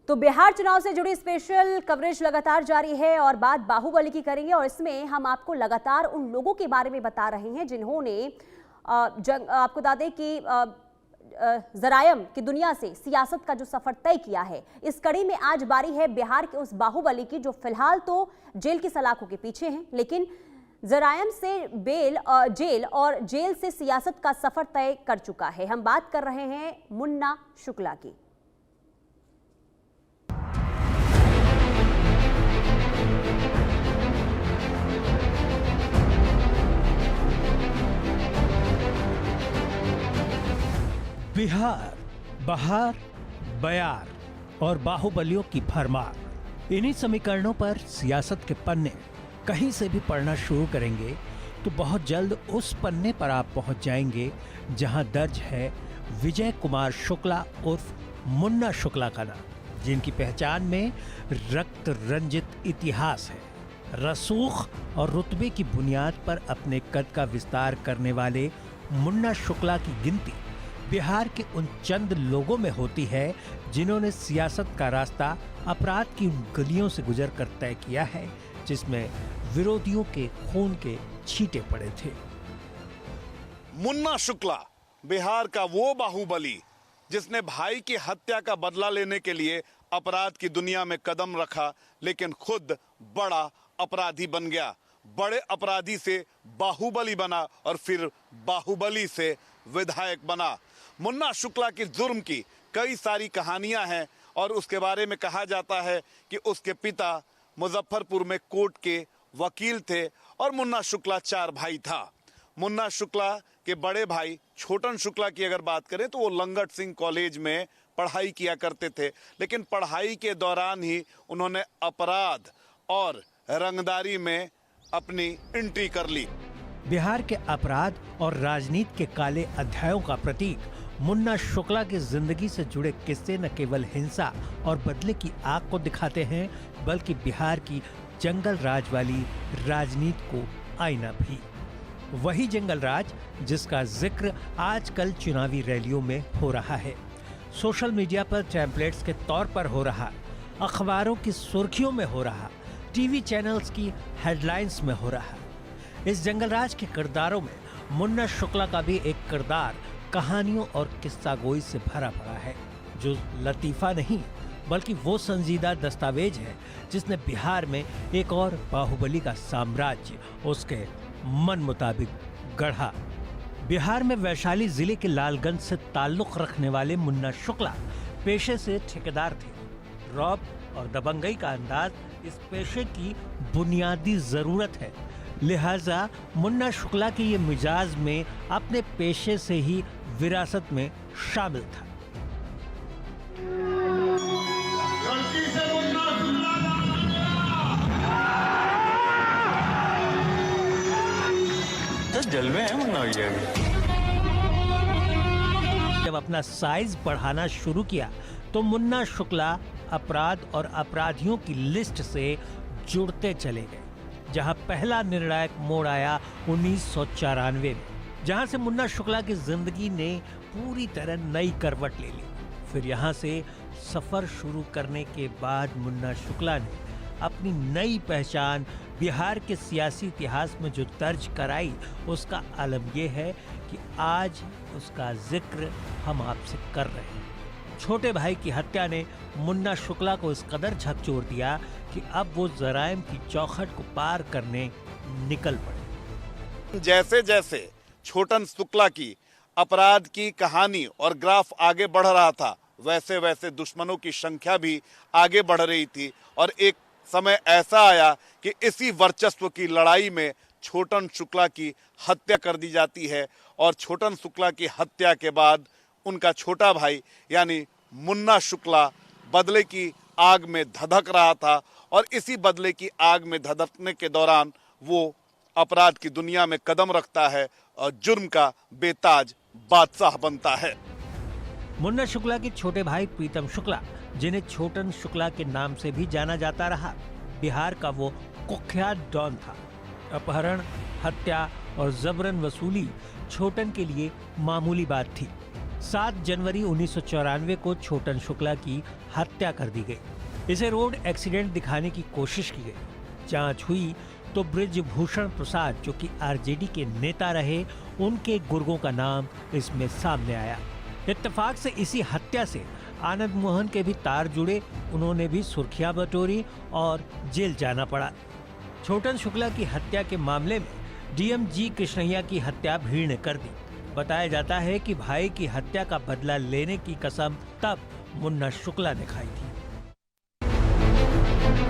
तो बिहार चुनाव से जुड़ी स्पेशल कवरेज लगातार जारी है और बात बाहुबली की करेंगे और इसमें हम आपको लगातार उन लोगों के बारे में बता रहे हैं जिन्होंने आपको बता दें कि जरायम की दुनिया से सियासत का जो सफर तय किया है। इस कड़ी में आज बारी है बिहार के उस बाहुबली की जो फिलहाल तो जेल की सलाखों के पीछे हैं, लेकिन जरायम से जेल और जेल से सियासत का सफर तय कर चुका है। हम बात कर रहे हैं मुन्ना शुक्ला की। बिहार, बहार, बयार और बाहुबलियों की भरमार, इन्हीं समीकरणों पर सियासत के पन्ने कहीं से भी पढ़ना शुरू करेंगे तो बहुत जल्द उस पन्ने पर आप पहुंच जाएंगे जहां दर्ज है विजय कुमार शुक्ला उर्फ मुन्ना शुक्ला का नाम, जिनकी पहचान में रक्त रंजित इतिहास है। रसूख और रुतबे की बुनियाद पर अपने कद का विस्तार करने वाले मुन्ना शुक्ला की गिनती बिहार के उन चंद लोगों में होती है जिन्होंने सियासत का रास्ता अपराध की उन गलियों से गुजरकर तय किया है जिसमें विरोधियों के खून के छींटे पड़े थे। मुन्ना शुक्ला बिहार का वो बाहुबली जिसने भाई की हत्या का बदला लेने के लिए अपराध की दुनिया में कदम रखा, लेकिन खुद बड़ा अपराधी बन गया। बड़े अपराधी से बाहुबली बना और फिर बाहुबली से विधायक बना। मुन्ना शुक्ला की जुर्म की कई सारी कहानियां हैं और उसके बारे में कहा जाता है कि उसके पिता मुजफ्फरपुर में कोर्ट के वकील थे और मुन्ना शुक्ला 4 भाई था। मुन्ना शुक्ला के बड़े भाई छोटन शुक्ला की अगर बात करें तो वो लंगट सिंह कॉलेज में पढ़ाई किया करते थे, लेकिन पढ़ाई के दौरान ही उन्होंने अपराध और रंगदारी में अपनी एंट्री कर ली। बिहार के अपराध और राजनीति के काले अध्यायों का प्रतीक मुन्ना शुक्ला की जिंदगी से जुड़े किस्से न केवल हिंसा और बदले की आग को दिखाते हैं, बल्कि बिहार की जंगल राज वाली राजनीति को आईना भी। वही जंगल राज जिसका जिक्र आजकल चुनावी रैलियों में हो रहा है, सोशल मीडिया पर टेम्पलेट्स के तौर पर हो रहा, अखबारों की सुर्खियों में हो रहा, टीवी चैनल्स की हेडलाइंस में हो रहा। इस जंगल राज के किरदारों में मुन्ना शुक्ला का भी एक किरदार कहानियों और किस्सा गोई से भरा पड़ा है, जो लतीफा नहीं बल्कि वो संजीदा दस्तावेज है जिसने बिहार में एक और बाहुबली का साम्राज्य उसके मन मुताबिक गढ़ा। बिहार में वैशाली जिले के लालगंज से ताल्लुक रखने वाले मुन्ना शुक्ला पेशे से ठेकेदार थे। रौब और दबंगई का अंदाज इस पेशे की बुनियादी जरूरत है, लिहाजा मुन्ना शुक्ला के ये मिजाज में अपने पेशे से ही विरासत में शामिल था। जलवे हैं मुन्ना भैया। जब अपना साइज बढ़ाना शुरू किया तो मुन्ना शुक्ला अपराध और अपराधियों की लिस्ट से जुड़ते चले गए, जहां पहला निर्णायक मोड़ आया 1994 में, जहां से मुन्ना शुक्ला की जिंदगी ने पूरी तरह नई करवट ले ली। फिर यहां से सफर शुरू करने के बाद मुन्ना शुक्ला ने अपनी नई पहचान बिहार के सियासी इतिहास में जो दर्ज कराई, उसका आलम यह है कि आज उसका जिक्र हम आपसे कर रहे हैं। छोटे भाई की हत्या ने मुन्ना शुक्ला को इस कदर झकझोर दिया कि अब वो जरायम की चौखट को पार करने निकल पड़े। जैसे जैसे छोटन शुक्ला की अपराध की कहानी और ग्राफ आगे बढ़ रहा था, वैसे वैसे दुश्मनों की संख्या भी आगे बढ़ रही थी और एक समय ऐसा आया कि इसी वर्चस्व की लड़ाई में छोटन शुक्ला की हत्या कर दी जाती है और छोटन शुक्ला की हत्या के बाद उनका छोटा भाई यानी मुन्ना शुक्ला बदले की आग में धधक रहा था और इसी बदले की आग में धधकने के दौरान वो अपराध की दुनिया में कदम रखता है और जुर्म का बेताज बादशाह बनता है। मुन्ना शुक्ला के छोटे भाई प्रीतम शुक्ला, जिन्हें छोटन शुक्ला के नाम से भी जाना जाता रहा, बिहार का वो कुख्यात डॉन था। अपहरण, हत्या और जबरन वसूली छोटन के लिए मामूली बात थी। 7 जनवरी 1994 को छोटन शुक्ला की हत्या कर दी गई। इसे रोड एक्सीडेंट दिखाने की कोशिश की गई। जांच हुई तो ब्रिजभूषण प्रसाद, जो कि आरजेडी के नेता रहे, उनके गुर्गों का नाम इसमें सामने आया। इत्तेफाक से इसी हत्या से आनंद मोहन के भी तार जुड़े, उन्होंने भी सुर्खियां बटोरी और जेल जाना पड़ा। छोटन शुक्ला की हत्या के मामले में डीएम जी कृष्णैया की हत्या भीड़ ने कर दी। बताया जाता है कि भाई की हत्या का बदला लेने की कसम तब मुन्ना शुक्ला ने खाई थी।